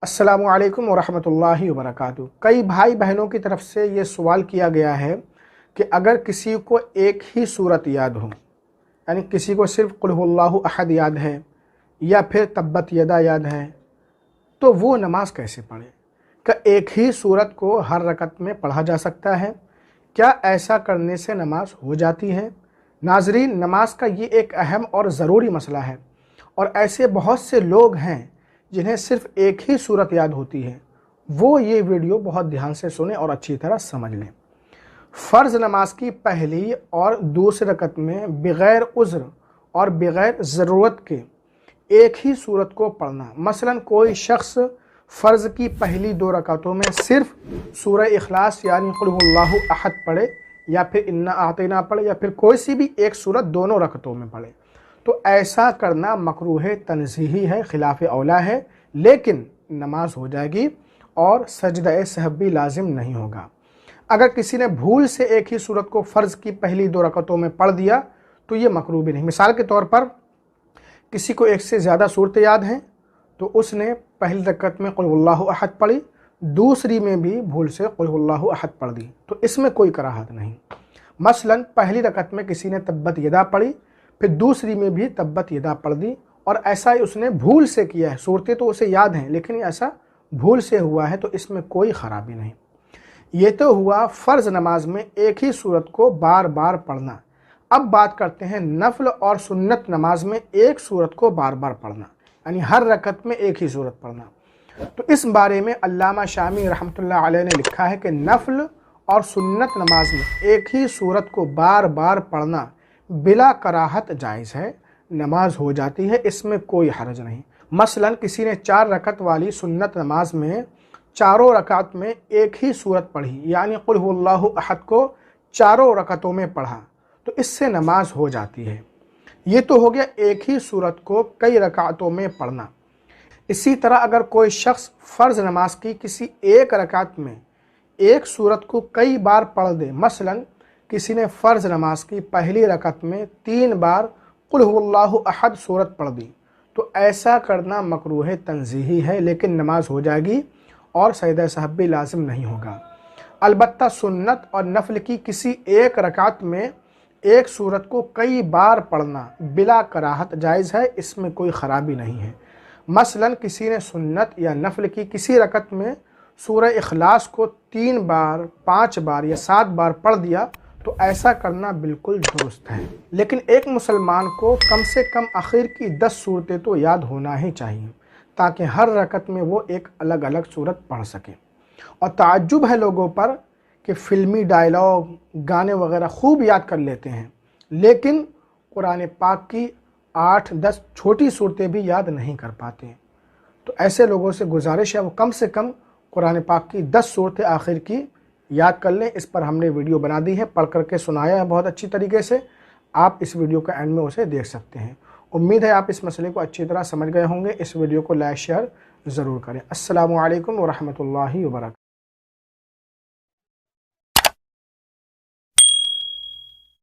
अस्सलामु अलैकुम वरहमतुल्लाहि वबरकातुहू। कई भाई बहनों की तरफ से ये सवाल किया गया है कि अगर किसी को एक ही सूरत याद हो, यानी किसी को सिर्फ कुल हुवल्लाहु अहद याद है या फिर तब्बत यदा याद है, तो वो नमाज कैसे पढ़े? क्या एक ही सूरत को हर रकत में पढ़ा जा सकता है? क्या ऐसा करने से नमाज हो जाती है? नाज़रीन, नमाज का ये एक अहम और ज़रूरी मसला है और ऐसे बहुत से लोग हैं जिन्हें सिर्फ एक ही सूरत याद होती है। वो ये वीडियो बहुत ध्यान से सुने और अच्छी तरह समझ लें। फ़र्ज़ नमाज की पहली और दूसरी रकत में बग़ैर उज़्र और बग़ैर ज़रूरत के एक ही सूरत को पढ़ना। मसलन कोई शख्स फ़र्ज़ की पहली दो रकातों में सिर्फ सूरह इखलास यानी कुल हुवल्लाहु अहद पढ़े या फिर इन्ना आतैना पढ़े या फिर कोई सी भी एक सूरत दोनों रकतों में पढ़े, तो ऐसा करना मकरूह तंज़ीही है, खिलाफ औला है, लेकिन नमाज हो जाएगी और सजदा सहव भी लाजिम नहीं होगा। अगर किसी ने भूल से एक ही सूरत को फ़र्ज़ की पहली दो रकतों में पढ़ दिया तो ये मकरूह भी नहीं। मिसाल के तौर पर किसी को एक से ज़्यादा सूरतें याद हैं तो उसने पहली रकत में कुल हुवल्लाहु अहद पढ़ी, दूसरी में भी भूल से कुल हुवल्लाहु अहद पढ़ दी, तो इसमें कोई कराहत नहीं। मसलन पहली रकत में किसी ने तब्बत यदा पढ़ी, फिर दूसरी में भी तब्बत यदा पढ़ दी और ऐसा ही उसने भूल से किया है। सूरतें तो उसे याद हैं लेकिन ऐसा भूल से हुआ है, तो इसमें कोई ख़राबी नहीं। ये तो हुआ फ़र्ज़ नमाज में एक ही सूरत को बार बार पढ़ना। अब बात करते हैं नफ़ल और सुन्नत नमाज में एक सूरत को बार बार पढ़ना, यानी हर रकत में एक ही सूरत पढ़ना। तो इस बारे में अल्लामा शामी रहमतुल्लाह अलैह ने लिखा है कि नफ़ल और सुन्नत नमाज में एक ही सूरत को बार बार पढ़ना बिला कराहत जायज़ है, नमाज हो जाती है, इसमें कोई हर्ज नहीं। मसलन किसी ने 4 रकत वाली सुन्नत नमाज में चारों रकात में एक ही सूरत पढ़ी, यानी कुल हुवल्लाहु अहद को चारों रकतों में पढ़ा, तो इससे नमाज हो जाती है। ये तो हो गया एक ही सूरत को कई रकातों में पढ़ना। इसी तरह अगर कोई शख्स फ़र्ज़ नमाज की किसी एक रकात में एक सूरत को कई बार पढ़ दे, मसलन किसी ने फ़र्ज़ नमाज की पहली रकत में 3 बार कुल हुवल्लाहु अहद सूरत पढ़ दी, तो ऐसा करना मकरूह तंज़ीही है, लेकिन नमाज हो जाएगी और सजदा सहव भी लाजिम नहीं होगा। अलबत्ता सुन्नत और नफ़ल की किसी एक रकात में एक सूरत को कई बार पढ़ना बिला कराहत जायज़ है, इसमें कोई ख़राबी नहीं है। मसलन किसी ने सुन्नत या नफ़ल की किसी रकत में सूरह इखलास को 3 बार, 5 बार या 7 बार पढ़ दिया, तो ऐसा करना बिल्कुल दुरुस्त है। लेकिन एक मुसलमान को कम से कम आखिर की 10 सूरतें तो याद होना ही चाहिए ताकि हर रकत में वो एक अलग अलग सूरत पढ़ सके। और ताज्जुब है लोगों पर कि फ़िल्मी डायलॉग, गाने वगैरह खूब याद कर लेते हैं, लेकिन कुरान पाक की 8-10 छोटी सूरतें भी याद नहीं कर पाते। तो ऐसे लोगों से गुजारिश है वो कम से कम कुरान पाक की 10 सूरतें आखिर की याद कर लें। इस पर हमने वीडियो बना दी है, पढ़ करके सुनाया है बहुत अच्छी तरीके से। आप इस वीडियो के एंड में उसे देख सकते हैं। उम्मीद है आप इस मसले को अच्छी तरह समझ गए होंगे। इस वीडियो को लाइक शेयर ज़रूर करें। अस्सलामु अलैकुम वरहमतुल्लाहि वबरकातुहू।